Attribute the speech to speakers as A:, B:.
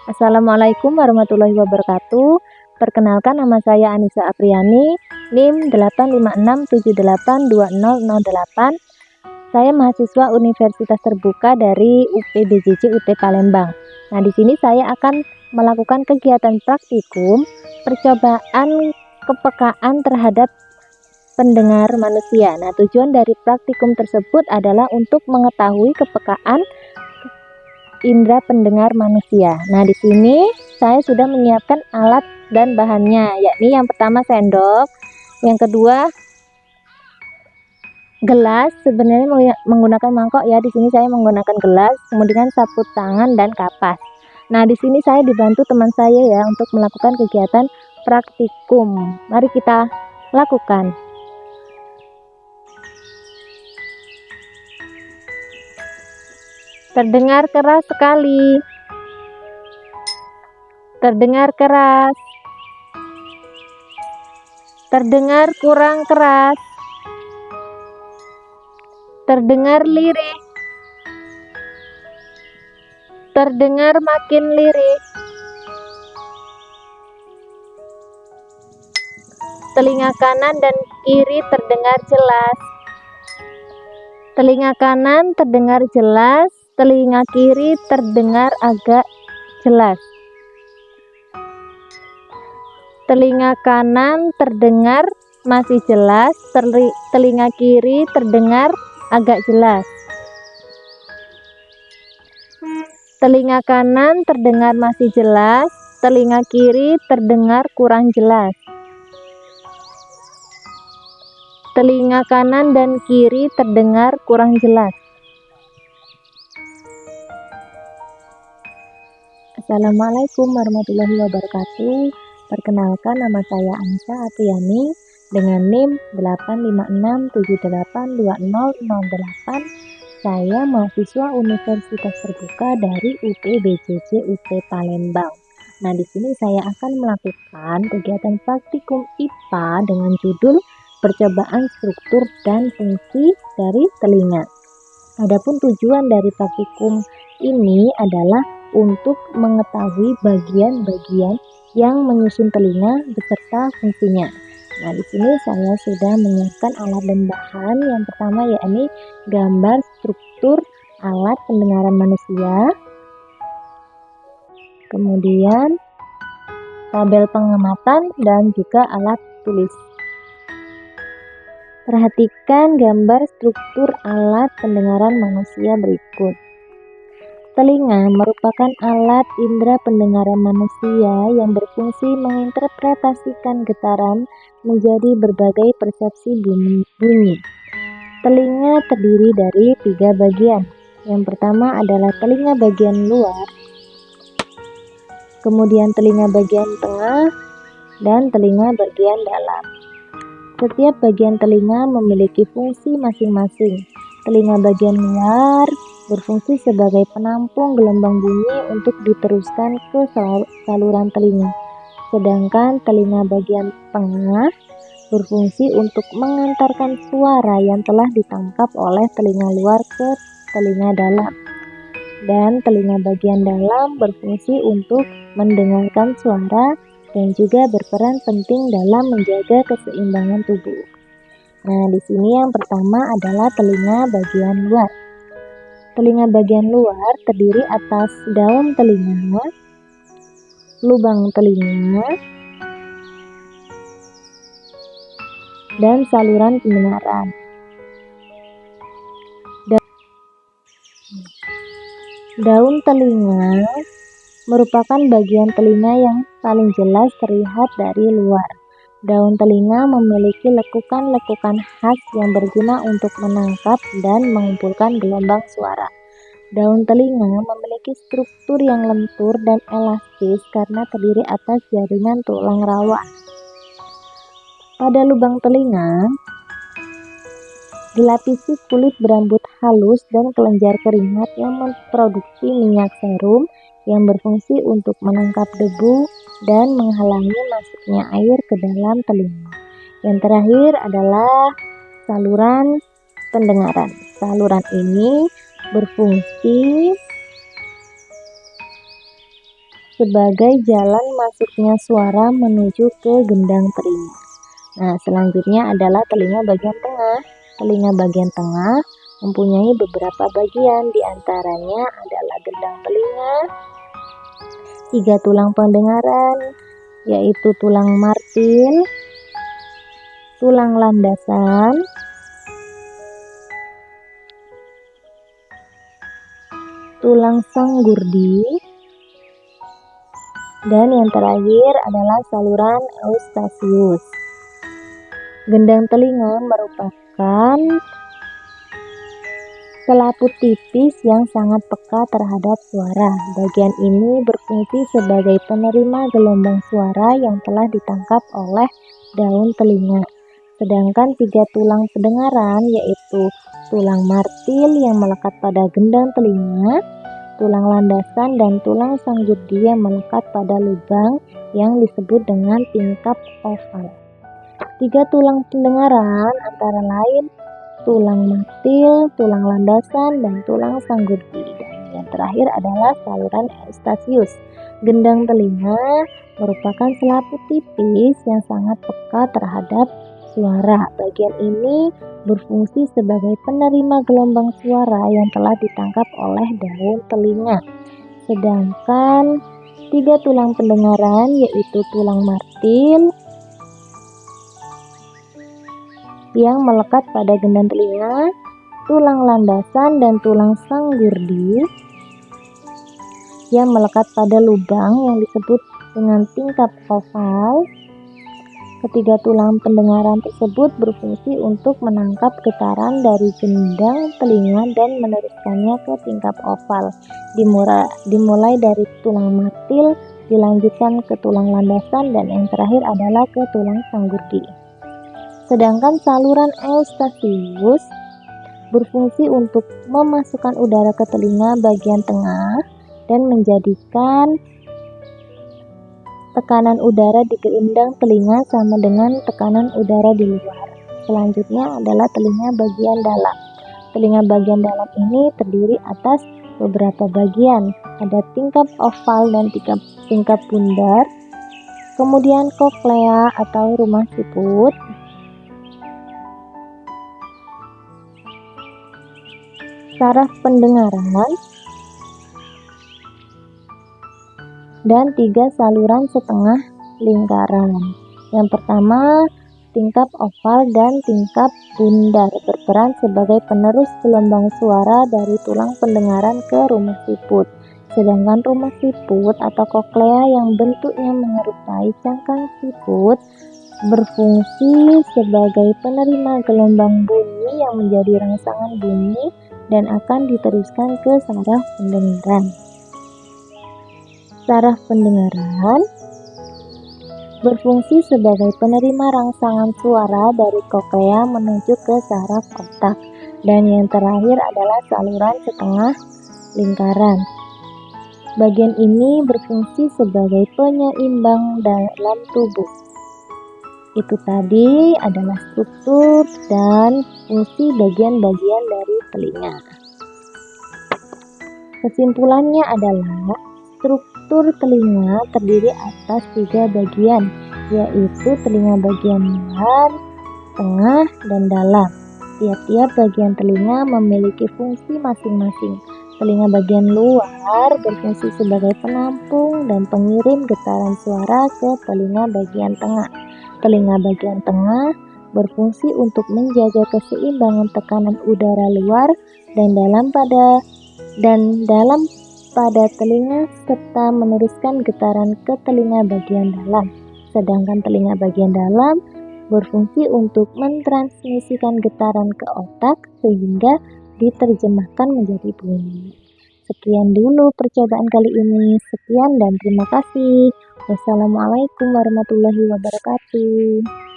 A: Assalamualaikum warahmatullahi wabarakatuh. Perkenalkan, nama saya Anissa Apriani, NIM 856782008. Saya mahasiswa Universitas Terbuka dari UPBJJ UT Palembang. Nah, di sini saya akan melakukan kegiatan praktikum percobaan kepekaan terhadap pendengar manusia. Nah, tujuan dari praktikum tersebut adalah untuk mengetahui kepekaan indera pendengar manusia. Nah, di sini saya sudah menyiapkan alat dan bahannya, yakni yang pertama sendok, yang kedua gelas. Sebenarnya menggunakan mangkok ya. Di sini saya menggunakan gelas, kemudian sapu tangan dan kapas. Nah, di sini saya dibantu teman saya ya untuk melakukan kegiatan praktikum. Mari kita lakukan. Terdengar keras sekali. Terdengar keras. Terdengar kurang keras. Terdengar lirih. Terdengar makin lirih. Telinga kanan dan kiri terdengar jelas. Telinga kanan terdengar jelas, telinga kiri terdengar agak jelas. Telinga kanan terdengar masih jelas, telinga kiri terdengar agak jelas. Telinga kanan terdengar masih jelas, telinga kiri terdengar kurang jelas. Telinga kanan dan kiri terdengar kurang jelas. Assalamualaikum warahmatullahi wabarakatuh. Perkenalkan, nama saya Anissa Apriani dengan NIM 856782008. Saya mahasiswa Universitas Terbuka dari UPBJJ UT Palembang. Nah, di sini saya akan melakukan kegiatan praktikum IPA dengan judul percobaan struktur dan fungsi dari telinga. Adapun tujuan dari praktikum ini adalah untuk mengetahui bagian-bagian yang menyusun telinga beserta fungsinya. Nah, di sini saya sudah menyiapkan alat dan bahan. Yang pertama yakni gambar struktur alat pendengaran manusia. Kemudian tabel pengamatan dan juga alat tulis. Perhatikan gambar struktur alat pendengaran manusia berikut. Telinga merupakan alat indera pendengaran manusia yang berfungsi menginterpretasikan getaran menjadi berbagai persepsi bunyi. Telinga terdiri dari 3 bagian. Yang pertama adalah telinga bagian luar, kemudian telinga bagian tengah, dan telinga bagian dalam. Setiap bagian telinga memiliki fungsi masing-masing. Telinga bagian luar berfungsi sebagai penampung gelombang bunyi untuk diteruskan ke saluran telinga. Sedangkan telinga bagian tengah berfungsi untuk mengantarkan suara yang telah ditangkap oleh telinga luar ke telinga dalam. Dan telinga bagian dalam berfungsi untuk mendengarkan suara dan juga berperan penting dalam menjaga keseimbangan tubuh. Nah, di sini yang pertama adalah telinga bagian luar. Telinga bagian luar terdiri atas daun telinga, lubang telinga, dan saluran pendengaran. Daun telinga merupakan bagian telinga yang paling jelas terlihat dari luar. Daun telinga memiliki lekukan-lekukan khas yang berguna untuk menangkap dan mengumpulkan gelombang suara. Daun telinga memiliki struktur yang lentur dan elastis karena terdiri atas jaringan tulang rawa. Pada lubang telinga dilapisi kulit berambut halus dan kelenjar keringat yang memproduksi minyak serum yang berfungsi untuk menangkap debu dan menghalangi masuknya air ke dalam telinga. Yang terakhir adalah saluran pendengaran. Saluran ini berfungsi sebagai jalan masuknya suara menuju ke gendang telinga. Nah, selanjutnya adalah telinga bagian tengah. Telinga bagian tengah mempunyai beberapa bagian, diantaranya adalah gendang telinga, 3 tulang pendengaran, yaitu tulang martil, tulang landasan, tulang sanggurdi, dan yang terakhir adalah saluran Eustachius. Gendang telinga merupakan selaput tipis yang sangat peka terhadap suara. Bagian ini berfungsi sebagai penerima gelombang suara yang telah ditangkap oleh daun telinga. Sedangkan 3 tulang pendengaran, yaitu tulang martil yang melekat pada gendang telinga, tulang landasan, dan tulang sanggurdi yang melekat pada lubang yang disebut dengan tingkap oval. 3 tulang pendengaran antara lain tulang martil, tulang landasan, dan tulang sanggurdi. Dan yang terakhir adalah saluran Eustachius. Gendang telinga merupakan selaput tipis yang sangat peka terhadap suara. Bagian ini berfungsi sebagai penerima gelombang suara yang telah ditangkap oleh daun telinga. Sedangkan 3 tulang pendengaran, yaitu tulang martil yang melekat pada gendang telinga, tulang landasan, dan tulang sanggurdi yang melekat pada lubang yang disebut dengan tingkap oval. Ketiga tulang pendengaran tersebut berfungsi untuk menangkap getaran dari gendang telinga dan meneruskannya ke tingkap oval. Dimulai dari tulang martil, dilanjutkan ke tulang landasan, dan yang terakhir adalah ke tulang sanggurdi. Sedangkan saluran Eustachius berfungsi untuk memasukkan udara ke telinga bagian tengah dan menjadikan tekanan udara di gendang telinga sama dengan tekanan udara di luar. Selanjutnya adalah telinga bagian dalam. Telinga bagian dalam ini terdiri atas beberapa bagian. Ada tingkap oval dan tingkap bundar, kemudian koklea atau rumah siput, saraf pendengaran, dan 3 saluran setengah lingkaran. Yang pertama, tingkap oval dan tingkap bundar berperan sebagai penerus gelombang suara dari tulang pendengaran ke rumah siput. Sedangkan rumah siput atau koklea yang bentuknya menyerupai cangkang siput berfungsi sebagai penerima gelombang bunyi yang menjadi rangsangan bunyi dan akan diteruskan ke saraf pendengaran. Saraf pendengaran berfungsi sebagai penerima rangsangan suara dari koklea menuju ke saraf otak. Dan yang terakhir adalah saluran setengah lingkaran. Bagian ini berfungsi sebagai penyeimbang dalam tubuh. Itu tadi adalah struktur dan fungsi bagian-bagian dari telinga. Kesimpulannya adalah struktur telinga terdiri atas 3 bagian, yaitu telinga bagian luar, tengah, dan dalam. Tiap-tiap bagian telinga memiliki fungsi masing-masing. Telinga bagian luar berfungsi sebagai penampung dan pengirim getaran suara ke telinga bagian tengah. Telinga bagian tengah berfungsi untuk menjaga keseimbangan tekanan udara luar dan dalam pada telinga serta meneruskan getaran ke telinga bagian dalam. Sedangkan telinga bagian dalam berfungsi untuk mentransmisikan getaran ke otak sehingga diterjemahkan menjadi bunyi. Sekian dulu percobaan kali ini. Sekian dan terima kasih. Wassalamualaikum warahmatullahi wabarakatuh.